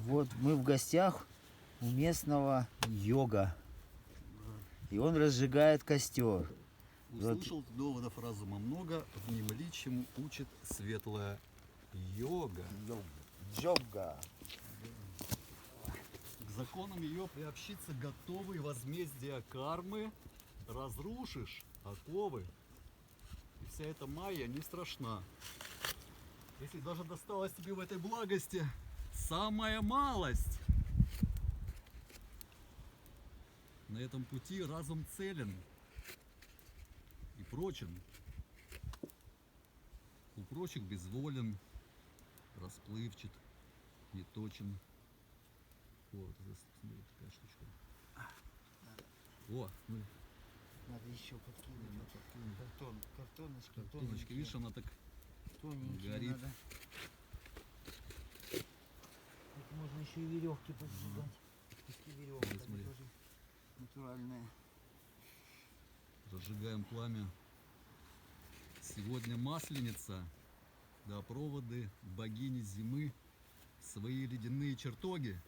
Вот мы в гостях у местного йога. И он разжигает костер. Услышал доводов разума много, внемли чему учит светлая йога. Йога. К законам ее приобщиться готовый возмездия кармы, разрушишь оковы, и вся эта майя не страшна. Если даже досталось тебе в этой благости самая малость, на этом пути разум целен и прочен, у прочих безволен, расплывчат, неточен. Вот, смотри, такая штучка. О, смотри. Надо еще подкинуть. Картоночки. Картоночки, видишь, она так Тоненькие горит. надо. Тут можно еще и веревки поджигать. Пусть веревка Вот, смотри. тоже натуральная. Разжигаем пламя. Сегодня масленица, да проводы богини зимы, свои ледяные чертоги.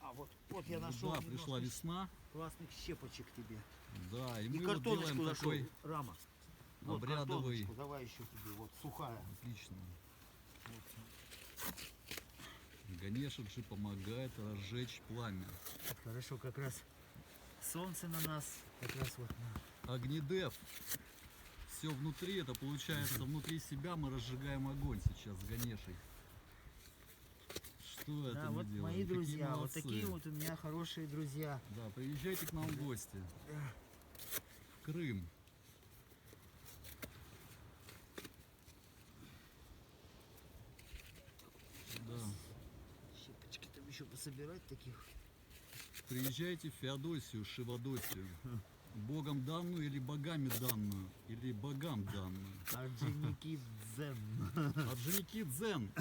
А вот я нашел. Да, пришла весна. Классных щепочек тебе. Да, и И мы вот картоночку делаем нашел, такой Рама. Вот обрядовый. картоночку, давай еще тебе, вот сухая. Отлично. Ганешаджи помогает разжечь пламя. Хорошо, как раз солнце на нас, как раз вот на... Огнедев. Все внутри, это получается внутри себя мы разжигаем огонь сейчас с Ганешей. Что Да, это мы вот делаем? мои Какие друзья, вот молодцы. такие вот у меня хорошие друзья. Да, приезжайте к нам в гости. В Крым. Да. Щепочки там еще пособирать таких. Приезжайте в Феодосию, Шивадосию. Богом данную или богами данную, или богам данную. Орджоникидзе дзен. Орджоникидзен.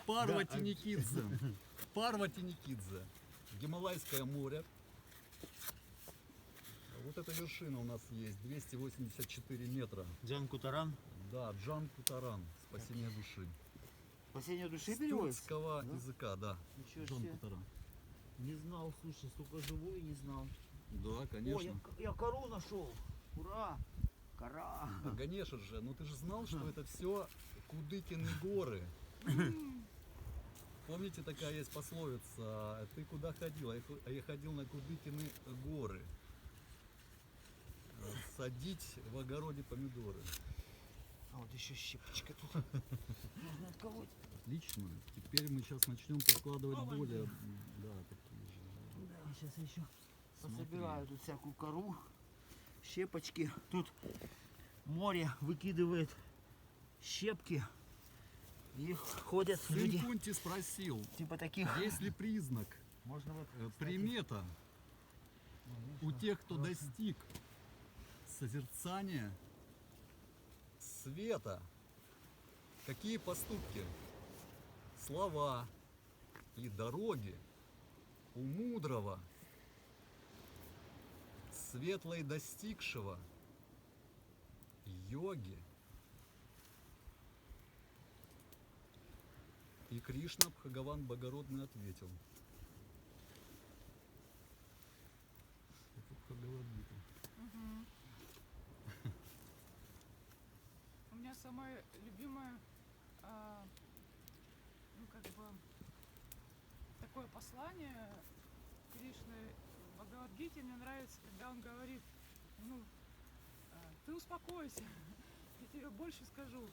Парвати-Никидзен. Парвати-Никидзе. Гималайское море. Вот эта вершина у нас есть, 284 метра. Джан-Кутаран. Да, Джан-Кутаран, спасение души. Спасение души С переводится? тюркского Да? языка, да. Ничего себе. Джан-Кутаран. Не знал, слушай, столько живу и не знал. Да, О, конечно. я кору нашел. Ура! Кора. А Ганеша же, ну ты же знал, что это все Кудыкины горы. Помните, такая есть пословица: ты куда ходил? А я ходил на Кудыкины горы. Садить в огороде помидоры. А вот еще щепочка тут. Можно отколоть. Отлично. Теперь мы сейчас начнем подкладывать более, да, такие же. Да, сейчас еще Смотри. пособираю тут всякую кору, щепочки. Тут море выкидывает щепки. Их ходят люди. Сын Кунти спросил, Типа таких. есть ли признак, Можно вот, кстати, примета ну, у видишь, тех, кто просто. достиг созерцания света? Какие поступки, слова и дороги у мудрого, светлой достигшего йоги? И Кришна Бхагаван Богородный ответил. Это Бхагавадгита. У меня самое любимое, ну как бы, такое послание Кришны в Бхагавадгите мне нравится, когда он говорит, ну, ты успокойся, я тебе больше скажу.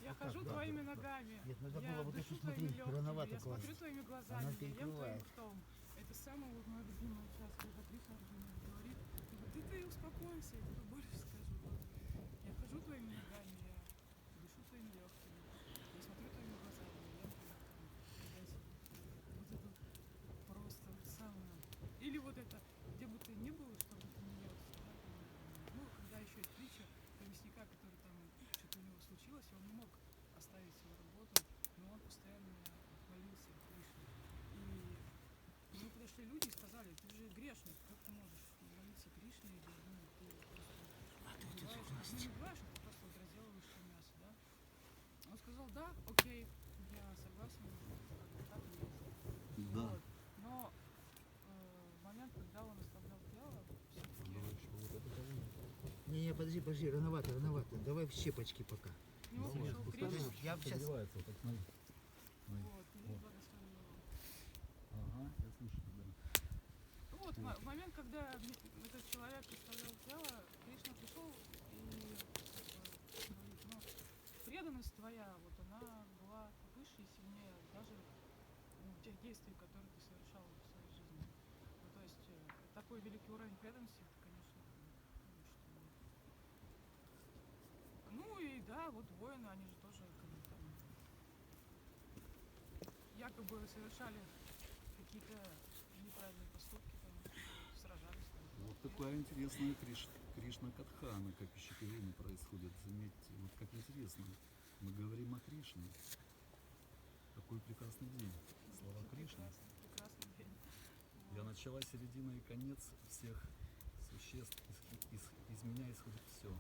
Я хожу да, твоими да. ногами, Нет, надо я было вот дышу эту, твоими смотри, рановато легкими, я класть. смотрю твоими глазами, Она я ем твоим перекрывает. ртом. Это самая вот моя любимая часть, когда Кришна Арджуне говорит, ты успокойся, я тебе больше скажу. Я хожу твоими ногами, я дышу твоими легкими, я смотрю твоими глазами, я ем твоим ртом. Вот это просто вот самое. Или вот это, где бы ты ни был, что бы ты ни ел, всегда там, ну, когда еще есть притча про мясника, который там, что-то у него случилось, и он не мог оставить свою работу, но он постоянно молился Кришне. И ему подошли люди и сказали, ты же грешник, как ты можешь молиться Кришне, или ну, ты просто убиваешь, ты просто вот разделываешь все мясо, да? Он сказал, да, окей, Я согласен, как так и есть. Да. Вот. Но в момент, когда он оставлял тело, все-таки Ну, еще вот это довольно. Не, подожди, рановато. Давай в щепочки пока. у него Давай, пришел пускай кризис. Я сейчас... согревается, вот так смотри. Вот, и благословил. Ага, я слышу тебя. Вот, в момент, когда этот человек оставлял тело, Кришна пришел и говорит, ну, преданность твоя, вот она была выше и сильнее даже тех действий, которые ты совершал в своей жизни. Ну, то есть такой великий уровень преданности, это, конечно, что... Ну и да, вот воины, они же тоже как бы, там, якобы совершали какие-то неправильные поступки, там, сражались. Там, Вот такая интересная Кришна Катхана, как еще время происходит. Заметьте, вот как интересно. Мы говорим о Кришне. Какой прекрасный день. Слава Кришне. Прекрасный день. Я начала, середина и конец всех существ. Из меня исходит все.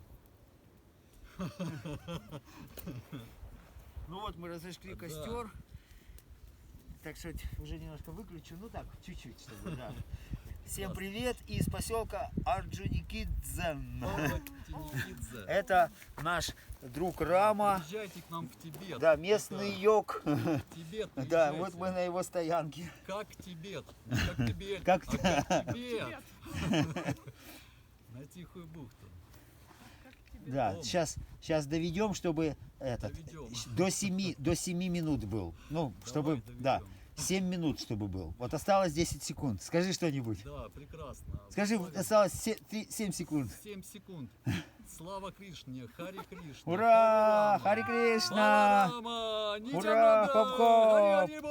Ну вот мы разожгли Да. костер. Так что уже немножко выключу. Ну так, чуть-чуть, чтобы, да. Всем привет из поселка Орджоникидзен. Это наш друг Рама. Приезжайте к нам в Тибет. Да, местный йог. Тибет, Да, приезжайте. вот мы на его стоянке. Как Тибет. Не как Тибет, Как а как Тибет. Привет. На Тихую бухту. Как тебе? Да, Дом. сейчас доведем, чтобы этот Доведем. до 7 минут был. Ну, чтобы, Давай да, доведем. 7 минут, чтобы был. Вот осталось 10 секунд. Скажи что-нибудь. Да, прекрасно. Скажи, Благодарю. осталось 7 секунд. 7 секунд. Слава Кришне, Хари Кришна. Ура! Хари Хари Рама. Кришна! Бала Рама, Ура! Нитянанда, Хоп-хоп! Хари Хари Бол.